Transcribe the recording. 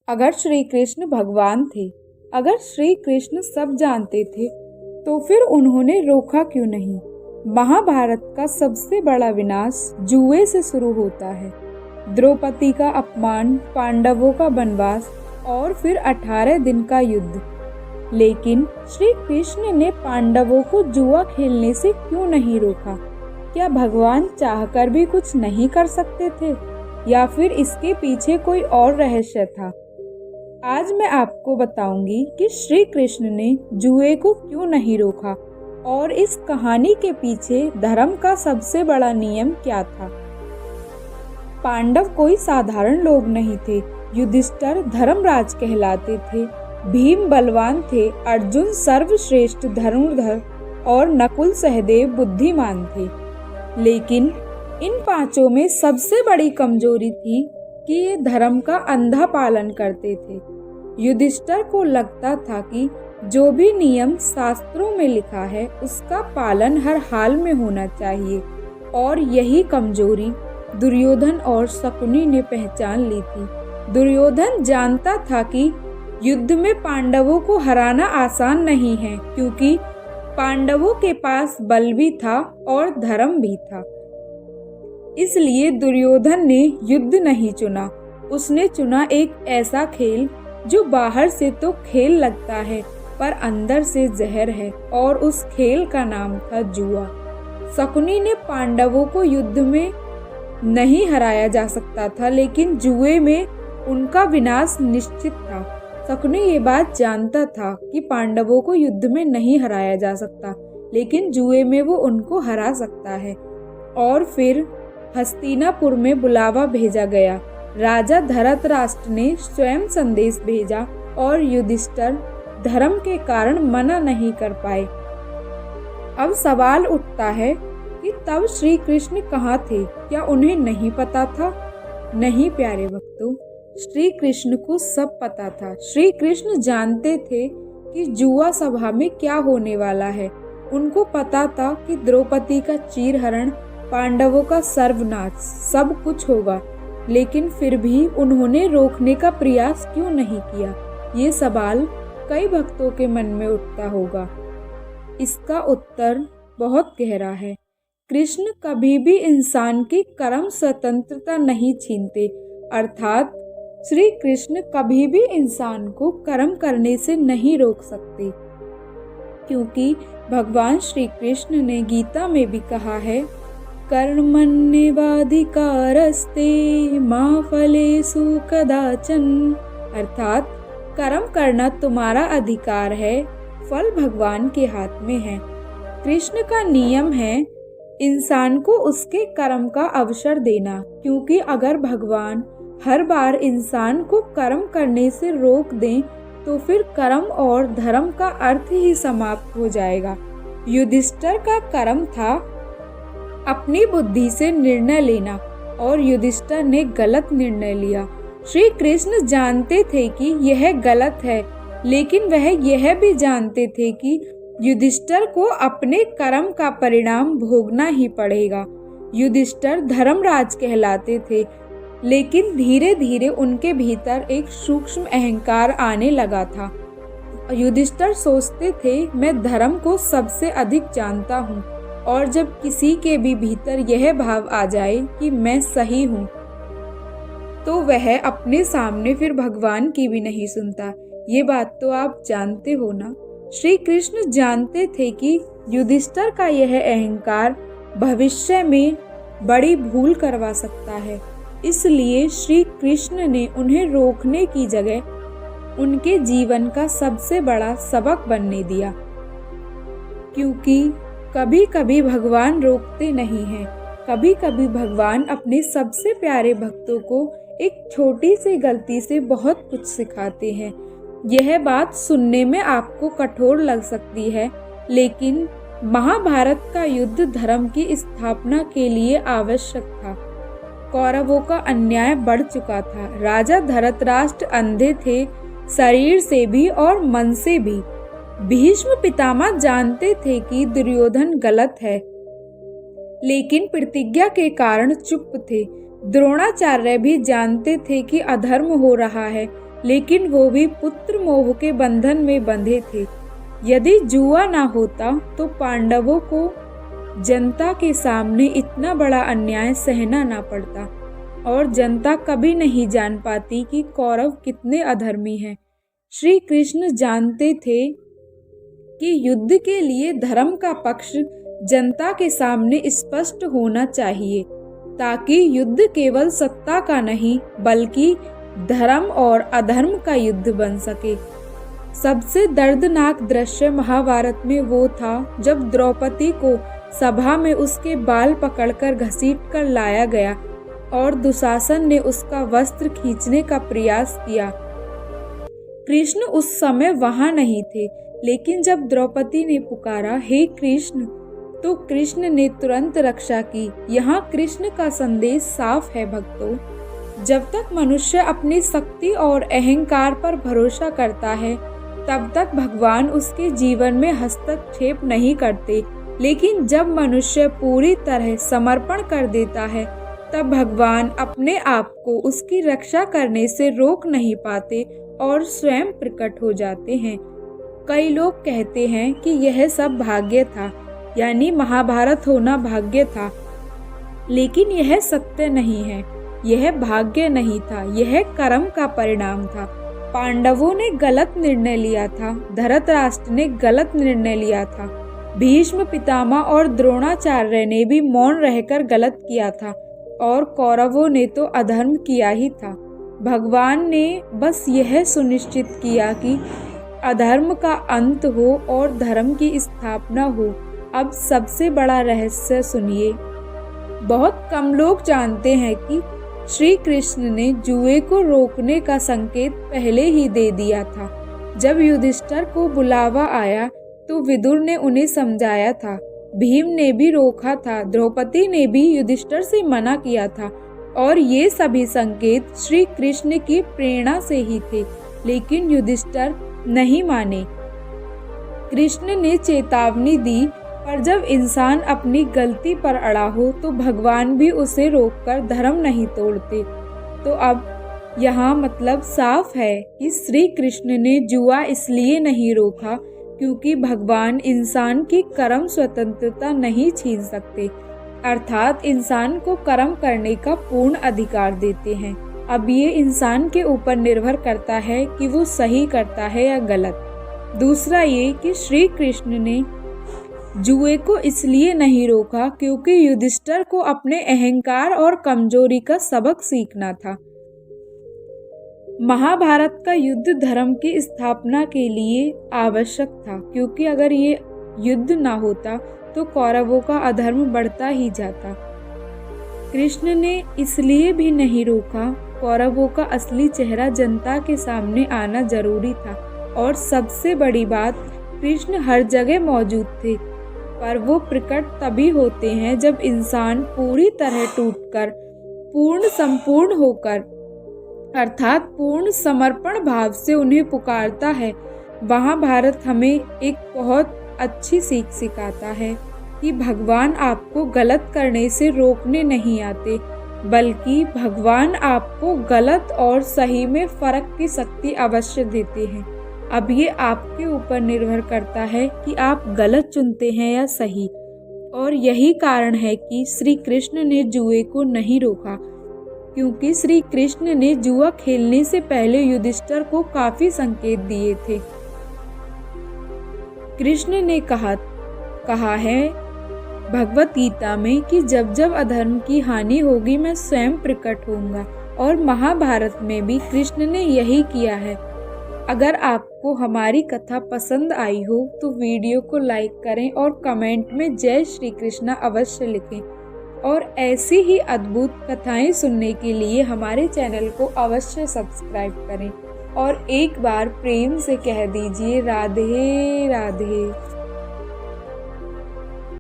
अगर श्री कृष्ण भगवान थे, अगर श्री कृष्ण सब जानते थे, तो फिर उन्होंने रोका क्यों नहीं? महाभारत का सबसे बड़ा विनाश जुए से शुरू होता है। द्रौपदी का अपमान, पांडवों का वनवास और फिर 18 दिन का युद्ध। लेकिन श्री कृष्ण ने पांडवों को जुआ खेलने से क्यों नहीं रोका? क्या भगवान चाहकर भी कुछ नहीं कर सकते थे, या फिर इसके पीछे कोई और रहस्य था? आज मैं आपको बताऊंगी कि श्री कृष्ण ने जुए को क्यों नहीं रोका और इस कहानी के पीछे धर्म का सबसे बड़ा नियम क्या था। पांडव कोई साधारण लोग नहीं थे। युधिष्ठिर धर्मराज कहलाते थे, भीम बलवान थे, अर्जुन सर्वश्रेष्ठ धनुर्धर और नकुल सहदेव बुद्धिमान थे। लेकिन इन पांचों में सबसे बड़ी कमजोरी थी कि ये धर्म का अंधा पालन करते थे। युधिष्ठिर को लगता था कि जो भी नियम शास्त्रों में लिखा है उसका पालन हर हाल में होना चाहिए, और यही कमजोरी दुर्योधन और शकुनी ने पहचान ली थी। दुर्योधन जानता था कि युद्ध में पांडवों को हराना आसान नहीं है, क्योंकि पांडवों के पास बल भी था और धर्म भी था। इसलिए दुर्योधन ने युद्ध नहीं चुना, उसने चुना एक ऐसा खेल जो बाहर से तो खेल लगता है पर अंदर से जहर है, और उस खेल का नाम था जुआ। शकुनी ने पांडवों को युद्ध में नहीं हराया जा सकता था, लेकिन जुए में उनका विनाश निश्चित था। शकुनी ये बात जानता था कि पांडवों को युद्ध में नहीं हराया जा सकता, लेकिन जुए में वो उनको हरा सकता है। और फिर हस्तिनापुर में बुलावा भेजा गया। राजा धृतराष्ट्र ने स्वयं संदेश भेजा और युधिष्ठिर धर्म के कारण मना नहीं कर पाए। अब सवाल उठता है कि तब श्री कृष्ण कहाँ थे? क्या उन्हें नहीं पता था? नहीं प्यारे भक्तों, श्री कृष्ण को सब पता था। श्री कृष्ण जानते थे कि जुआ सभा में क्या होने वाला है। उनको पता था कि द्रौपदी का चीरहरण, पांडवों का सर्वनाश, सब कुछ होगा। लेकिन फिर भी उन्होंने रोकने का प्रयास क्यों नहीं किया? ये सवाल कई भक्तों के मन में उठता होगा। इसका उत्तर बहुत गहरा है। कृष्ण कभी भी इंसान की कर्म स्वतंत्रता नहीं छीनते, अर्थात श्री कृष्ण कभी भी इंसान को कर्म करने से नहीं रोक सकते, क्योंकि भगवान श्री कृष्ण ने गीता में भी कहा है, कर्मण्येवाधिकारस्ते मा फलेषु कदाचन। अर्थात कर्म करना तुम्हारा अधिकार है, फल भगवान के हाथ में है। कृष्ण का नियम है इंसान को उसके कर्म का अवसर देना, क्योंकि अगर भगवान हर बार इंसान को कर्म करने से रोक दें तो फिर कर्म और धर्म का अर्थ ही समाप्त हो जाएगा। युधिष्ठिर का कर्म था अपनी बुद्धि से निर्णय लेना, और युधिष्ठिर ने गलत निर्णय लिया। श्री कृष्ण जानते थे कि यह गलत है, लेकिन वह यह भी जानते थे कि युधिष्ठिर को अपने कर्म का परिणाम भोगना ही पड़ेगा। युधिष्ठिर धर्मराज कहलाते थे, लेकिन धीरे धीरे उनके भीतर एक सूक्ष्म अहंकार आने लगा था। युधिष्ठिर सोचते थे, मैं धर्म को सबसे अधिक जानता हूँ, और जब किसी के भी भीतर यह भाव आ जाए कि मैं सही हूँ, तो वह अपने सामने फिर भगवान की भी नहीं सुनता। ये बात तो आप जानते हो ना। श्री कृष्ण जानते थे कि युधिष्ठिर का यह अहंकार भविष्य में बड़ी भूल करवा सकता है। इसलिए श्री कृष्ण ने उन्हें रोकने की जगह उनके जीवन का सबसे बड़ा सबक बनने दिया, क्योंकि कभी कभी भगवान रोकते नहीं हैं। कभी कभी भगवान अपने सबसे प्यारे भक्तों को एक छोटी सी गलती से बहुत कुछ सिखाते हैं। यह बात सुनने में आपको कठोर लग सकती है, लेकिन महाभारत का युद्ध धर्म की स्थापना के लिए आवश्यक था। कौरवों का अन्याय बढ़ चुका था। राजा धृतराष्ट्र अंधे थे, शरीर से भी और मन से भी। भीष्म पितामह जानते थे कि दुर्योधन गलत है, लेकिन प्रतिज्ञा के कारण चुप थे। द्रोणाचार्य भी जानते थे कि अधर्म हो रहा है, लेकिन वो भी पुत्र मोह के बंधन में बंधे थे। यदि जुआ ना होता तो पांडवों को जनता के सामने इतना बड़ा अन्याय सहना ना पड़ता और जनता कभी नहीं जान पाती कि कौरव कितने अधर्मी हैं। श्री कृष्ण जानते थे कि युद्ध के लिए धर्म का पक्ष जनता के सामने स्पष्ट होना चाहिए, ताकि युद्ध केवल सत्ता का नहीं बल्कि धर्म और अधर्म का युद्ध बन सके। सबसे दर्दनाक दृश्य महाभारत में वो था जब द्रौपदी को सभा में उसके बाल पकड़कर घसीटकर लाया गया और दुशासन ने उसका वस्त्र खींचने का प्रयास किया। कृष्ण उस समय वहां नहीं थे, लेकिन जब द्रौपदी ने पुकारा, हे कृष्ण, तो कृष्ण ने तुरंत रक्षा की। यहाँ कृष्ण का संदेश साफ है भक्तों, जब तक मनुष्य अपनी शक्ति और अहंकार पर भरोसा करता है तब तक भगवान उसके जीवन में हस्तक्षेप नहीं करते, लेकिन जब मनुष्य पूरी तरह समर्पण कर देता है तब भगवान अपने आप को उसकी रक्षा करने से रोक नहीं पाते और स्वयं प्रकट हो जाते हैं। कई लोग कहते हैं कि यह सब भाग्य था, यानी महाभारत होना भाग्य था, लेकिन यह सत्य नहीं है। यह भाग्य नहीं था, यह कर्म का परिणाम था। पांडवों ने गलत निर्णय लिया था, धृतराष्ट्र ने गलत निर्णय लिया था, भीष्म पितामह और द्रोणाचार्य ने भी मौन रहकर गलत किया था और कौरवों ने तो अधर्म किया ही था। भगवान ने बस यह सुनिश्चित किया कि अधर्म का अंत हो और धर्म की स्थापना हो। अब सबसे बड़ा रहस्य सुनिए। बहुत कम लोग जानते हैं कि श्री कृष्ण ने जुए को रोकने का संकेत पहले ही दे दिया था। जब युधिष्ठिर को बुलावा आया तो विदुर ने उन्हें समझाया था, भीम ने भी रोका था, द्रौपदी ने भी युधिष्ठिर से मना किया था और ये सभी संकेत श्री कृष्ण की प्रेरणा से ही थे, लेकिन युधिष्ठिर नहीं माने। कृष्ण ने चेतावनी दी, पर जब इंसान अपनी गलती पर अड़ा हो तो भगवान भी उसे रोककर धर्म नहीं तोड़ते। तो अब यहाँ मतलब साफ है कि श्री कृष्ण ने जुआ इसलिए नहीं रोका क्योंकि भगवान इंसान की कर्म स्वतंत्रता नहीं छीन सकते, अर्थात इंसान को कर्म करने का पूर्ण अधिकार देते हैं। अब ये इंसान के ऊपर निर्भर करता है कि वो सही करता है या गलत। दूसरा ये कि श्री कृष्ण ने जुए को इसलिए नहीं रोका क्योंकि युधिष्ठिर को अपने अहंकार और कमजोरी का सबक सीखना था। महाभारत का युद्ध धर्म की स्थापना के लिए आवश्यक था, क्योंकि अगर ये युद्ध ना होता तो कौरवों का अधर्म बढ़ता ही जाता। कृष्ण ने इसलिए भी नहीं रोका, कौरवों का असली चेहरा जनता के सामने आना जरूरी था। और सबसे बड़ी बात, कृष्ण हर जगह मौजूद थे, पर वो प्रकट तभी होते हैं जब इंसान पूरी तरह टूटकर पूर्ण संपूर्ण होकर अर्थात पूर्ण समर्पण भाव से उन्हें पुकारता है। महाभारत हमें एक बहुत अच्छी सीख सिखाता है कि भगवान आपको गलत करने से रोकने नहीं आते, बल्कि भगवान आपको गलत और सही में फर्क की शक्ति अवश्य देते हैं। अब ये आपके ऊपर निर्भर करता है कि आप गलत चुनते हैं या सही। और यही कारण है कि श्री कृष्ण ने जुए को नहीं रोका, क्योंकि श्री कृष्ण ने जुआ खेलने से पहले युधिष्ठिर को काफी संकेत दिए थे। कृष्ण ने कहा है भगवत गीता में कि जब जब अधर्म की हानि होगी मैं स्वयं प्रकट होऊंगा, और महाभारत में भी कृष्ण ने यही किया है। अगर आपको हमारी कथा पसंद आई हो तो वीडियो को लाइक करें और कमेंट में जय श्री कृष्णा अवश्य लिखें। और ऐसी ही अद्भुत कथाएं सुनने के लिए हमारे चैनल को अवश्य सब्सक्राइब करें और एक बार प्रेम से कह दीजिए राधे राधे।